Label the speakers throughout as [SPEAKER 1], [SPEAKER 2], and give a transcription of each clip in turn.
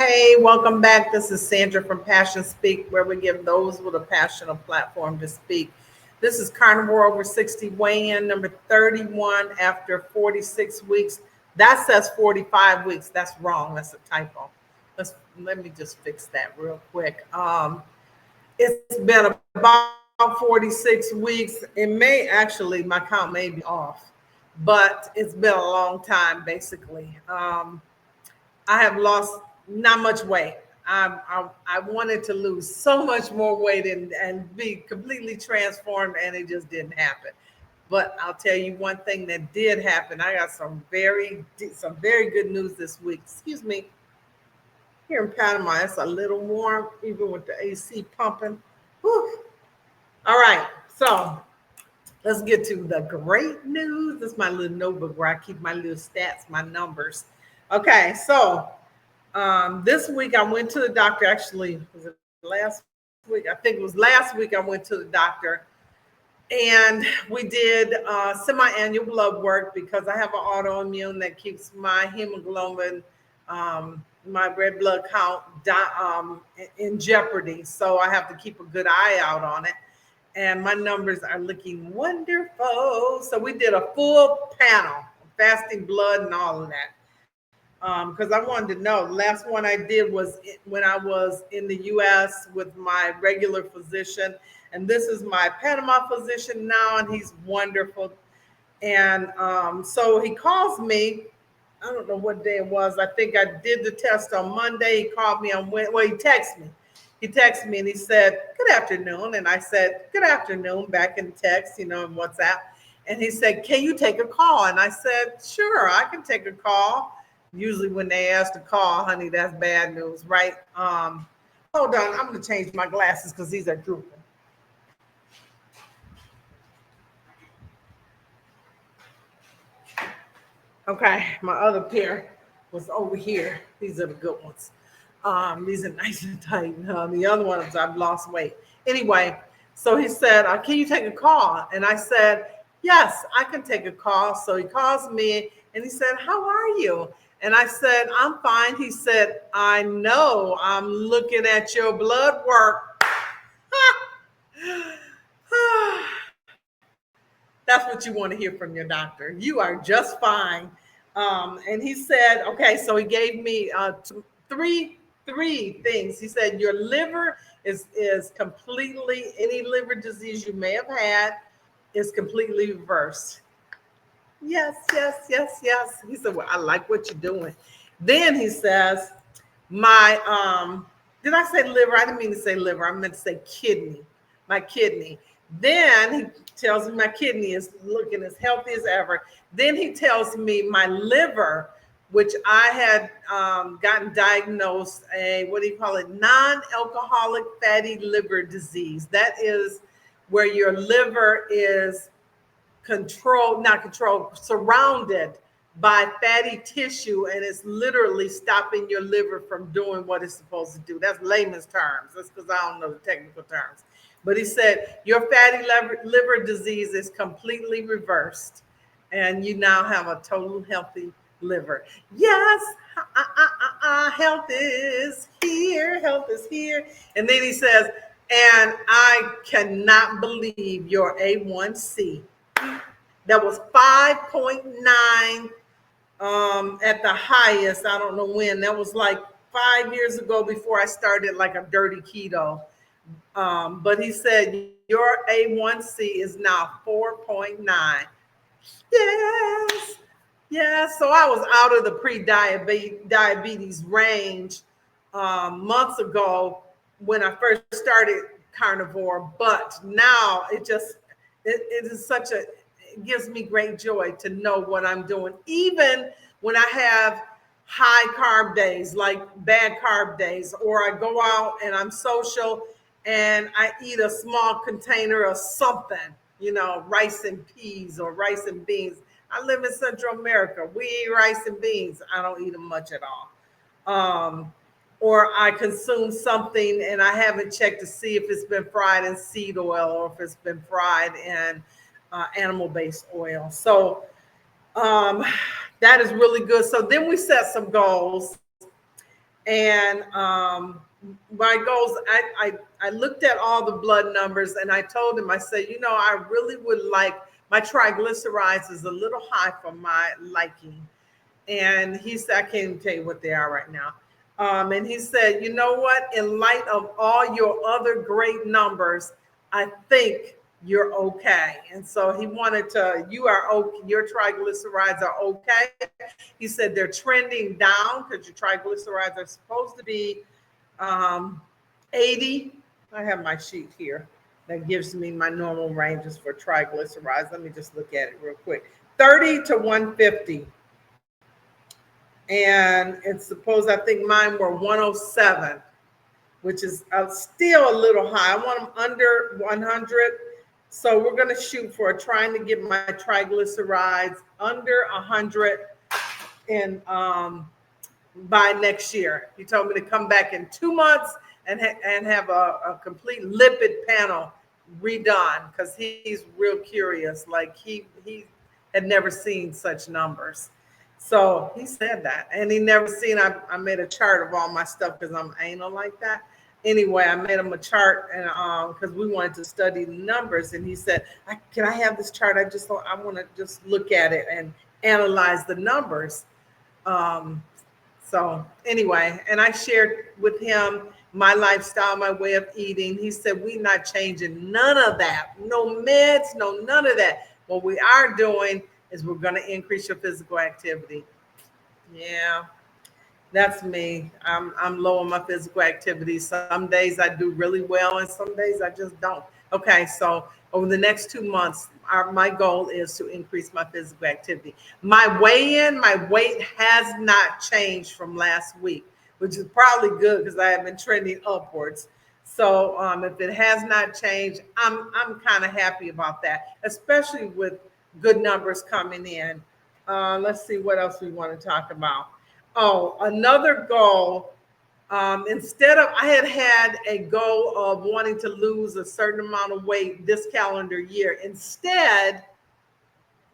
[SPEAKER 1] Hey, welcome back. This is Sandra from Passion Speak, where we give those with a passion a platform to speak. This is Carnivore over 60 weigh-in number 31 after 46 weeks. That says 45 weeks. That's wrong. That's a typo. Let me just fix that real quick. It's been about 46 weeks. It may actually, my count may be off, but it's been a long time, basically. I have lost not much weight. I wanted to lose so much more weight and be completely transformed, and it just didn't happen. But I'll tell you one thing that did happen. I got some very good news this week. Excuse me. Here in Panama, it's a little warm, even with the AC pumping. Whew. All right, so let's get to the great news. This is my little notebook where I keep my little stats, my numbers. Okay, so this week I went to the doctor. Actually, was it last week? I think it was last week I went to the doctor, and we did semi-annual blood work because I have an autoimmune that keeps my hemoglobin, my red blood count in jeopardy. So I have to keep a good eye out on it. And my numbers are looking wonderful. So we did a full panel, fasting blood and all of that. Because I wanted to know. The last one I did was when I was in the U.S. with my regular physician, and this is my Panama physician now, and he's wonderful. And so he calls me. I don't know what day it was. I think I did the test on Monday. He called me on Wednesday. Well, he texted me. He texted me and he said, "Good afternoon." And I said, "Good afternoon," back in text, in WhatsApp. And he said, "Can you take a call?" And I said, "Sure, I can take a call." Usually when they ask to call, honey, that's bad news, right? Hold on, I'm gonna change my glasses because these are drooping. Okay, my other pair was over here. These are the good ones. These are nice and tight. The other ones I've lost weight. Anyway, so he said, "Can you take a call?" And I said, "Yes, I can take a call." So he calls me and he said, "How are you?" And I said, "I'm fine." He said, "I know, I'm looking at your blood work." That's what you want to hear from your doctor. You are just fine. And he said, okay, so he gave me three things. He said, your liver is completely, any liver disease you may have had is completely reversed. Yes, yes, yes, yes. He said, well, I like what you're doing. Then he says, did I say liver? I didn't mean to say liver. I meant to say kidney, my kidney. Then he tells me my kidney is looking as healthy as ever. Then he tells me my liver, which I had gotten diagnosed what do you call it? Non-alcoholic fatty liver disease. That is where your liver is surrounded by fatty tissue, and it's literally stopping your liver from doing what it's supposed to do. That's layman's terms. That's because I don't know the technical terms. But he said, your fatty liver disease is completely reversed, and you now have a total healthy liver. Yes, health is here. Health is here. And then he says, and I cannot believe your A1C. That was 5.9 at the highest. I don't know when. That was like 5 years ago before I started like a dirty keto. But he said, your A1C is now 4.9. Yes. Yeah. So I was out of the pre-diabetes range months ago when I first started carnivore. But now it is it gives me great joy to know what I'm doing. Even when I have high carb days, like bad carb days, or I go out and I'm social and I eat a small container of something, rice and peas or rice and beans. I live in Central America. We eat rice and beans. I don't eat them much at all. Or I consume something and I haven't checked to see if it's been fried in seed oil or if it's been fried in animal-based oil. So that is really good. So then we set some goals. And my goals, I looked at all the blood numbers and I told him, I said, you know, I really would like, my triglycerides is a little high for my liking. And he said, I can't even tell you what they are right now. And he said, you know what? In light of all your other great numbers, I think you're okay. And so he wanted to, you are okay, your triglycerides are okay. He said they're trending down because your triglycerides are supposed to be 80. I have my sheet here that gives me my normal ranges for triglycerides. Let me just look at it real quick. 30 to 150. And it's supposed, I think mine were 107, which is still a little high. I want them under 100. So we're going to shoot for trying to get my triglycerides under 100 in by next year. He told me to come back in 2 months and have a complete lipid panel redone because he's real curious. Like he had never seen such numbers. So he said that, and he never seen. I made a chart of all my stuff because I'm anal like that. Anyway, I made him a chart, and because we wanted to study the numbers, and he said, "Can I have this chart? I want to just look at it and analyze the numbers." So anyway, and I shared with him my lifestyle, my way of eating. He said, we're not changing none of that. No meds, no, none of that. What we are doing is we're going to increase your physical activity. Yeah, that's me. I'm low on my physical activity. Some days I do really well and some days I just don't. Okay, so over the next 2 months, my goal is to increase my physical activity. My weigh-in, my weight has not changed from last week, which is probably good because I have been trending upwards. So if it has not changed, I'm kind of happy about that, especially with good numbers coming in. Let's see what else we want to talk about. Oh, another goal. Instead of, I had a goal of wanting to lose a certain amount of weight this calendar year. Instead,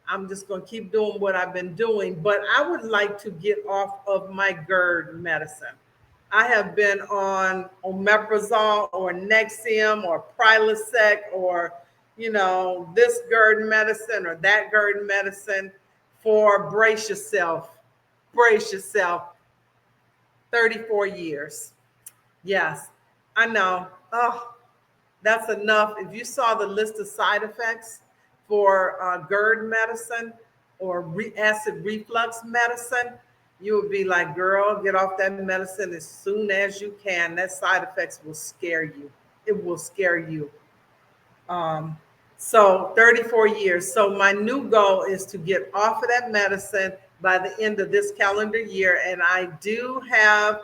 [SPEAKER 1] I'm just going to keep doing what I've been doing, but I would like to get off of my GERD medicine. I have been on omeprazole or Nexium or Prilosec or, this GERD medicine or that GERD medicine for, brace yourself, 34 years. Yes, I know. Oh, that's enough. If you saw the list of side effects for GERD medicine or acid reflux medicine, you would be like, girl, get off that medicine as soon as you can. That side effects will scare you. It will scare you. So 34 years. So my new goal is to get off of that medicine by the end of this calendar year. And I do have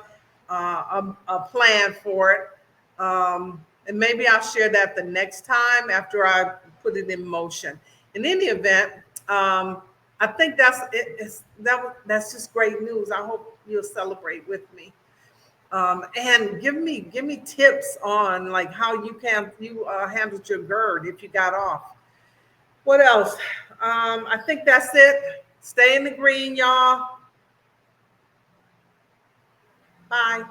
[SPEAKER 1] a plan for it. And maybe I'll share that the next time after I put it in motion. In any event, I think that's it. That's just great news. I hope you'll celebrate with me. And give me tips on like how you handled your GERD if you got off. What else? I think that's it. Stay in the green, y'all. Bye.